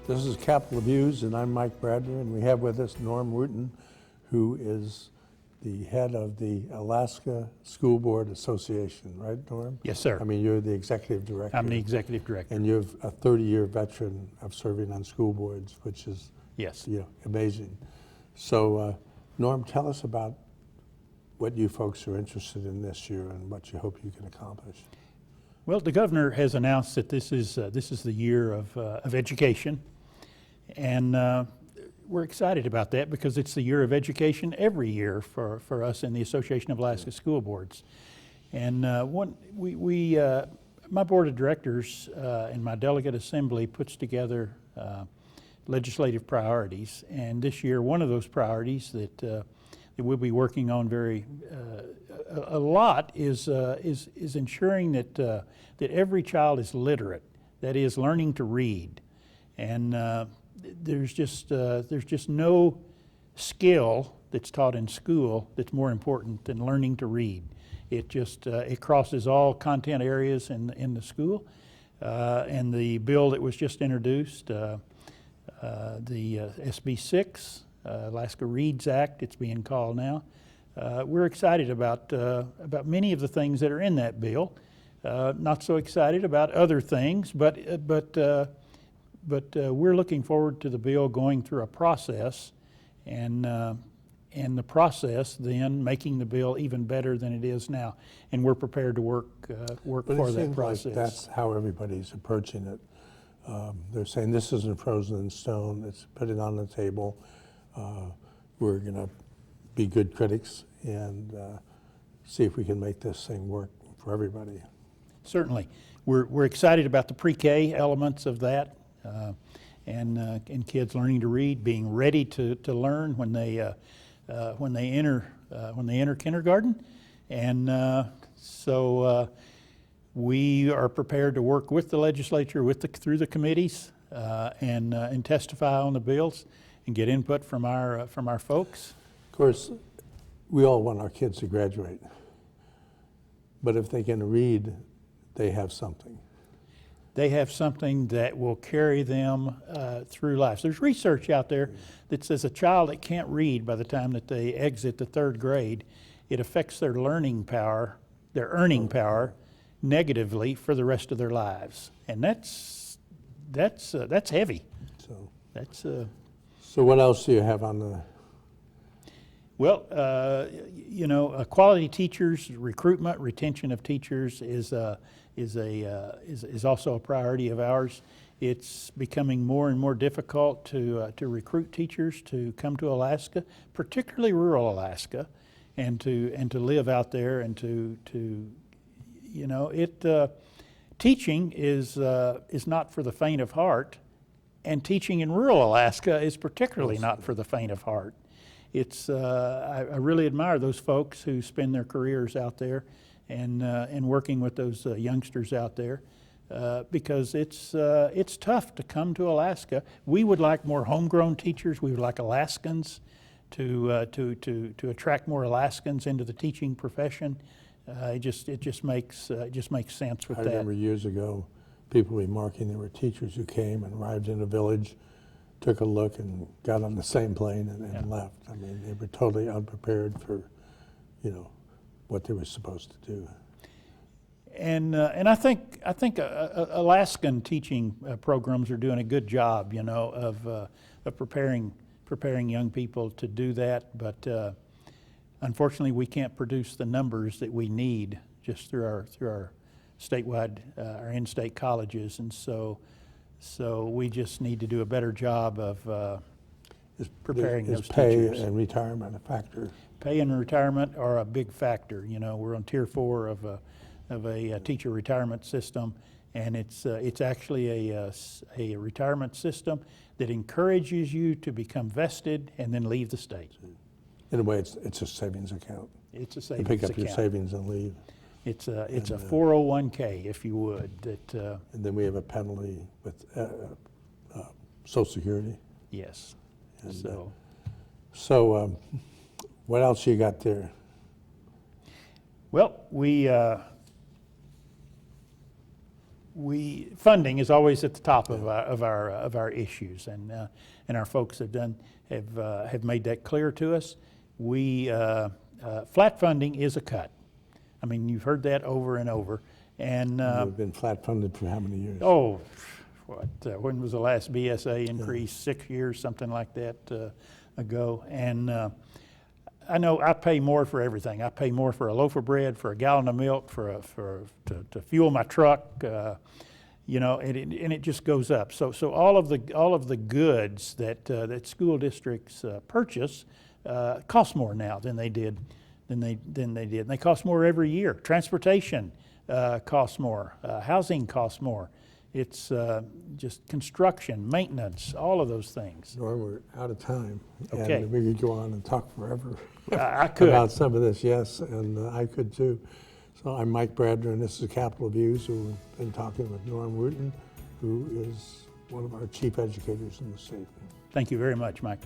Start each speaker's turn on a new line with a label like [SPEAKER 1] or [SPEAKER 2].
[SPEAKER 1] This is Capital Views, and I'm Mike Bradley, and we have with us Norm Wooten, who is the head of the Alaska School Board Association, right, Norm?
[SPEAKER 2] Yes, sir.
[SPEAKER 1] I mean, you're the executive director.
[SPEAKER 2] I'm the executive director.
[SPEAKER 1] And you're a 30-year veteran of serving on school boards, which is
[SPEAKER 2] Yes.
[SPEAKER 1] amazing. So, Norm, tell us about what you folks are interested in this year and what you hope you can accomplish.
[SPEAKER 2] Well, the governor has announced that this is the year of education, and we're excited about that because it's the year of education every year for us in the Association of Alaska School Boards. And my board of directors and my delegate assembly puts together legislative priorities, and this year one of those priorities that we'll be working on a lot is ensuring that every child is literate, that is, learning to read. And there's just no skill that's taught in school that's more important than learning to read. It crosses all content areas in the school. And the bill that was just introduced, the SB 6, Alaska Reads Act, it's being called now. We're excited about many of the things that are in that bill. Not so excited about other things, but we're looking forward to the bill going through a process, and the process then making the bill even better than it is now. And we're prepared to work for that process.
[SPEAKER 1] Like that's how everybody's approaching it. They're saying this isn't frozen in stone. It's put it on the table. We're going to be good critics and see if we can make this thing work for everybody.
[SPEAKER 2] Certainly. We're excited about the pre-K elements of that, and kids learning to read, being ready to learn when they enter kindergarten. And so we are prepared to work with the legislature, through the committees, and testify on the bills and get input from our folks.
[SPEAKER 1] Of course, we all want our kids to graduate, but if they can read, they have something.
[SPEAKER 2] They have something that will carry them through life. There's research out there that says a child that can't read by the time that they exit the third grade, it affects their learning power, their earning power, negatively for the rest of their lives, and that's heavy.
[SPEAKER 1] So
[SPEAKER 2] That's
[SPEAKER 1] So what else do you have on the?
[SPEAKER 2] Well, quality teachers, recruitment, retention of teachers is also a priority of ours. It's becoming more and more difficult to recruit teachers to come to Alaska, particularly rural Alaska, and to live out there and teaching is not for the faint of heart, and teaching in rural Alaska is particularly not for the faint of heart. It's I really admire those folks who spend their careers out there and working with those youngsters out there, because it's tough to come to Alaska. We would like more homegrown teachers. We would like Alaskans to attract more Alaskans into the teaching profession. It just makes sense with
[SPEAKER 1] I
[SPEAKER 2] that.
[SPEAKER 1] remember years ago, people remarking there were teachers who came and arrived in a village, took a look and got on the same plane and left. I mean, they were totally unprepared for, what they were supposed to do.
[SPEAKER 2] And I think Alaskan teaching programs are doing a good job, of preparing young people to do that. But unfortunately, we can't produce the numbers that we need just through our statewide, our in-state colleges, and so we just need to do a better job of preparing those teachers.
[SPEAKER 1] Is pay and retirement a factor?
[SPEAKER 2] Pay and retirement are a big factor. We're on Tier 4 of a teacher retirement system, and it's actually a retirement system that encourages you to become vested and then leave the state.
[SPEAKER 1] In a way, it's a savings account.
[SPEAKER 2] It's a
[SPEAKER 1] You
[SPEAKER 2] savings
[SPEAKER 1] pick up
[SPEAKER 2] account.
[SPEAKER 1] your savings and leave.
[SPEAKER 2] It's a 401k, if you would.
[SPEAKER 1] And then we have a penalty with Social Security.
[SPEAKER 2] Yes.
[SPEAKER 1] And,
[SPEAKER 2] So
[SPEAKER 1] what else you got there?
[SPEAKER 2] Well, funding is always at the top of our issues, and our folks have made that clear to us. Flat funding is a cut. I mean, you've heard that over and over. And
[SPEAKER 1] We've been flat funded for how many years?
[SPEAKER 2] oh, when was the last BSA increase? 6 years, something like that ago. And I know I pay more for everything. I pay more for a loaf of bread, for a gallon of milk, to fuel my truck. You know, and it just goes up. So all of the goods that school districts purchase cost more now than they did. And they cost more every year. Transportation costs more. Housing costs more. It's just construction, maintenance, all of those things.
[SPEAKER 1] Norm, we're out of time.
[SPEAKER 2] Okay.
[SPEAKER 1] And we could go on and talk forever
[SPEAKER 2] I could.
[SPEAKER 1] about some of this, yes, and I could too. So I'm Mike Bradner, and this is Capital Views, who have been talking with Norm Wooten, who is one of our chief educators in the state.
[SPEAKER 2] Thank you very much, Mike.